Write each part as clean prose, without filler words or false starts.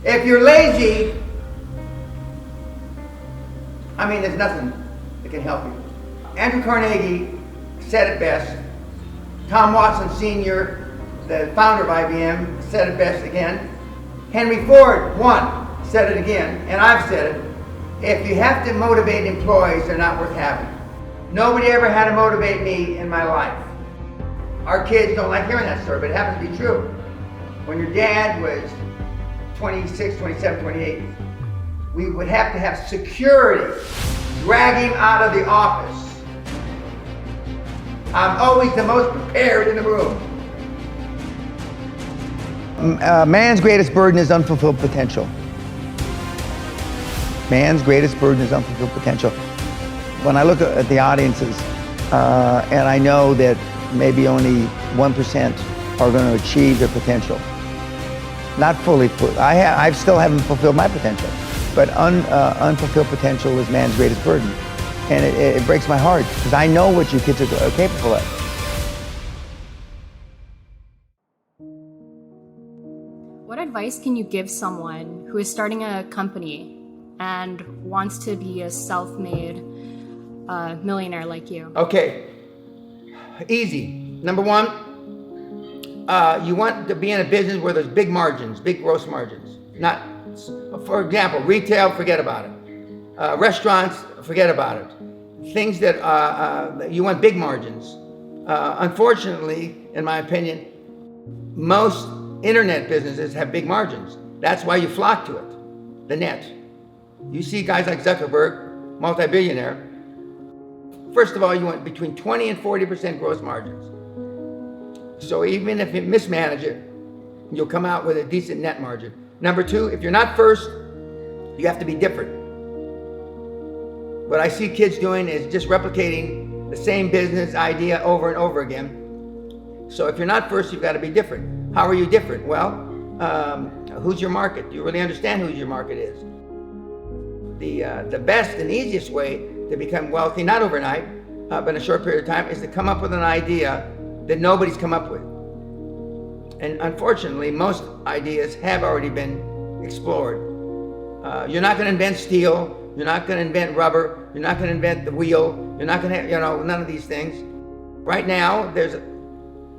If you're lazy, I mean, there's nothing that can help you. Andrew Carnegie said it best. Tom Watson Sr., the founder of IBM, said it best again. Henry Ford, said it again, and I've said it. If you have to motivate employees, they're not worth having. Nobody ever had to motivate me in my life. Our kids don't like hearing that story, but it happens to be true. When your dad was 26, 27, 28, we would have to have security drag him out of the office. I'm always the most prepared in the room. Man's greatest burden is unfulfilled potential. Man's greatest burden is unfulfilled potential. When I look at the audiences, and I know that maybe only 1% are going to achieve their potential. Not fully, I still haven't fulfilled my potential, but unfulfilled potential is man's greatest burden. And it breaks my heart, because I know what you kids are capable of. What advice can you give someone who is starting a company and wants to be a self-made millionaire like you? Okay, easy. Number one, you want to be in a business where there's big margins, big gross margins. Not, for example, retail, forget about it. Restaurants, forget about it. Things that you want big margins. Unfortunately, in my opinion, most internet businesses have big margins. That's why you flock to it, the net. You see guys like Zuckerberg, multi-billionaire. First of all, you want between 20 and 40% gross margins. So even if you mismanage it, you'll come out with a decent net margin. Number two, if you're not first, you have to be different. What I see kids doing is just replicating the same business idea over and over again. So if you're not first, you've got to be different. How are you different? Well, who's your market? Do you really understand who your market is? The best and easiest way to become wealthy, not overnight, but in a short period of time, is to come up with an idea that nobody's come up with. And unfortunately, most ideas have already been explored. You're not going to invent steel. You're not going to invent rubber. You're not going to invent the wheel. You're not going to have, none of these things. Right now, there's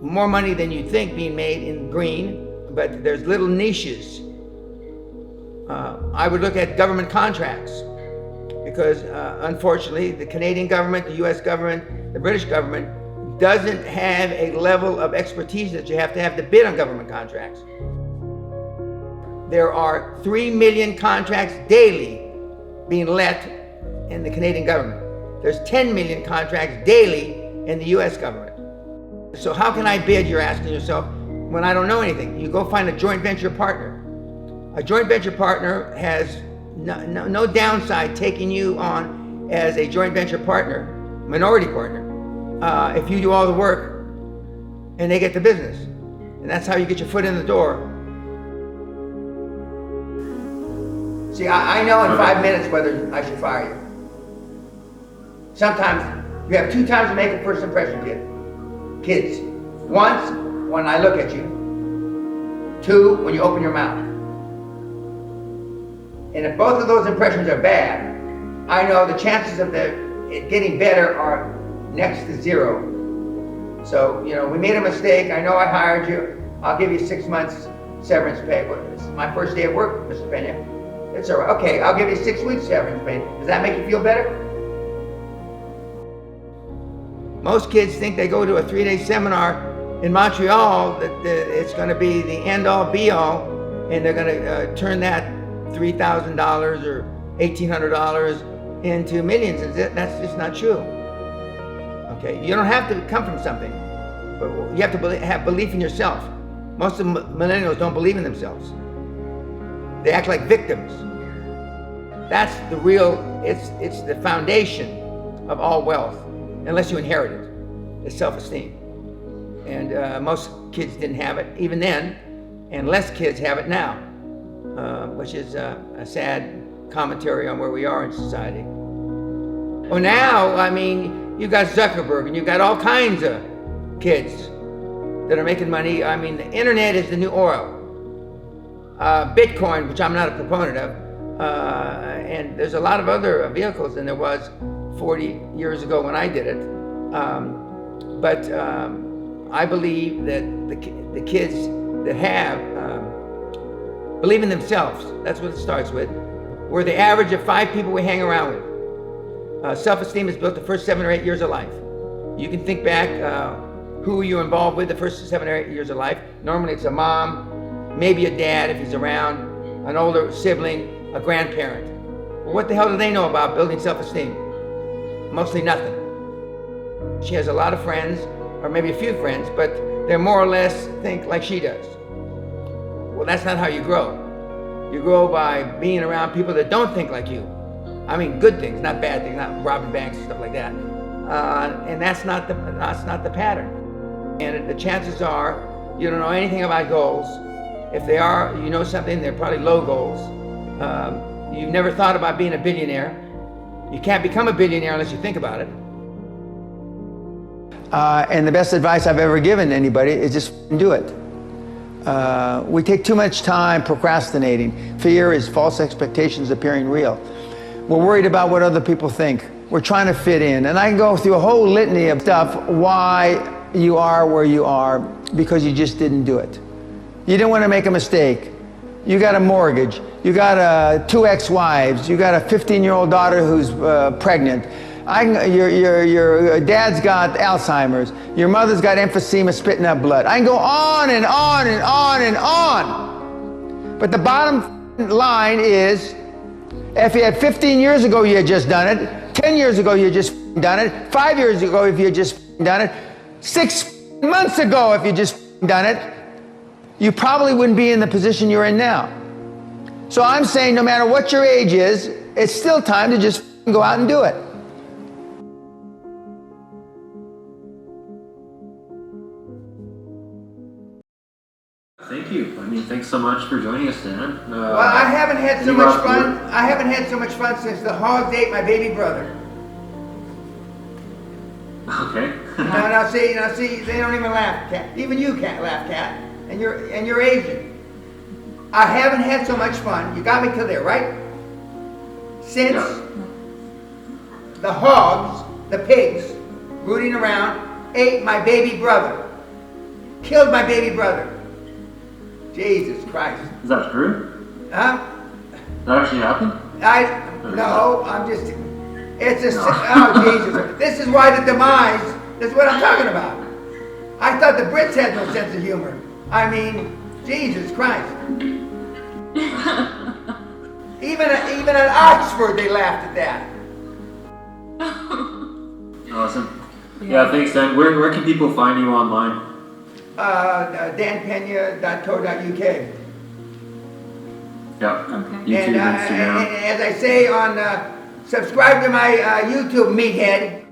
more money than you'd think being made in green, but there's little niches. I would look at government contracts, because unfortunately, the Canadian government, the US government, the British government doesn't have a level of expertise that you have to bid on government contracts. There are 3 million contracts daily being let in the Canadian government. There's 10 million contracts daily in the US government. So how can I bid, you're asking yourself, when I don't know anything? You go find a joint venture partner. A joint venture partner has no downside taking you on as a joint venture partner, minority partner, if you do all the work and they get the business. And that's how you get your foot in the door. See, I know in 5 minutes whether I should fire you. Sometimes you have 2 times to make a first impression, kids. Once, when I look at you. 2, when you open your mouth. And if both of those impressions are bad, I know the chances of it getting better are next to 0. So, we made a mistake. I know I hired you. I'll give you 6 months severance pay. It's my first day at work, Mr. Pena. It's all right. Okay, I'll give you 6 weeks severance pay. Does that make you feel better? Most kids think they go to a 3-day seminar in Montreal that it's going to be the end-all, be-all, and they're going to turn that $3,000 or $1,800 into millions. That's just not true. Okay, you don't have to come from something, but you have to have belief in yourself. Most of the millennials don't believe in themselves. They act like victims. That's the real, it's the foundation of all wealth, unless you inherit it. It's self-esteem. And most kids didn't have it even then, and less kids have it now, which is a sad commentary on where we are in society. Well, now, you got Zuckerberg, and you got all kinds of kids that are making money. The internet is the new oil. Bitcoin, which I'm not a proponent of, and there's a lot of other vehicles than there was 40 years ago when I did it. But I believe that the kids that have believe in themselves. That's what it starts with. We're the average of 5 people we hang around with. Self-esteem is built the first 7 or 8 years of life. You can think back who you're involved with the first 7 or 8 years of life. Normally it's a mom, maybe a dad if he's around, an older sibling, a grandparent. Well, what the hell do they know about building self-esteem? Mostly nothing. She has a lot of friends, or maybe a few friends, but they're more or less think like she does. Well, that's not how you grow. You grow by being around people that don't think like you. I mean, good things, not bad things, not robbing banks and stuff like that. And that's not the pattern. And the chances are you don't know anything about goals. If they are, you know something, they're probably low goals. You've never thought about being a billionaire. You can't become a billionaire unless you think about it. And the best advice I've ever given anybody is just do it. We take too much time procrastinating. Fear is false expectations appearing real. We're worried about what other people think. We're trying to fit in. And I can go through a whole litany of stuff why you are where you are because you just didn't do it. You didn't want to make a mistake. You got a mortgage. You got 2 ex-wives. You got a 15-year-old daughter who's pregnant. Your dad's got Alzheimer's. Your mother's got emphysema, spitting up blood. I can go on and on and on and on. But the bottom line is, if you had 15 years ago you had just done it, 10 years ago you had just done it, 5 years ago if you had just done it, 6 months ago if you just done it, you probably wouldn't be in the position you're in now. So I'm saying no matter what your age is, it's still time to just go out and do it. Thank you. I mean, thanks so much for joining us, Dan. Well, I haven't had so much fun. I haven't had so much fun since the hogs ate my baby brother. Okay. now see, they don't even laugh, Cat. Even you can't laugh, Cat. And you're Asian. I haven't had so much fun. You got me to there, right? Since the hogs, the pigs, rooting around, ate my baby brother. Killed my baby brother. Jesus Christ. Is that true? Huh? That actually happened? No, I'm just, oh Jesus. This is why the demise, this is what I'm talking about. I thought the Brits had no sense of humor. I mean, Jesus Christ. Even at Oxford they laughed at that. Awesome. Yeah, thanks, Dan. Where can people find you online? danpena.co.uk. Yeah. Okay. YouTube, And Instagram. as I say on, subscribe to my YouTube meathead.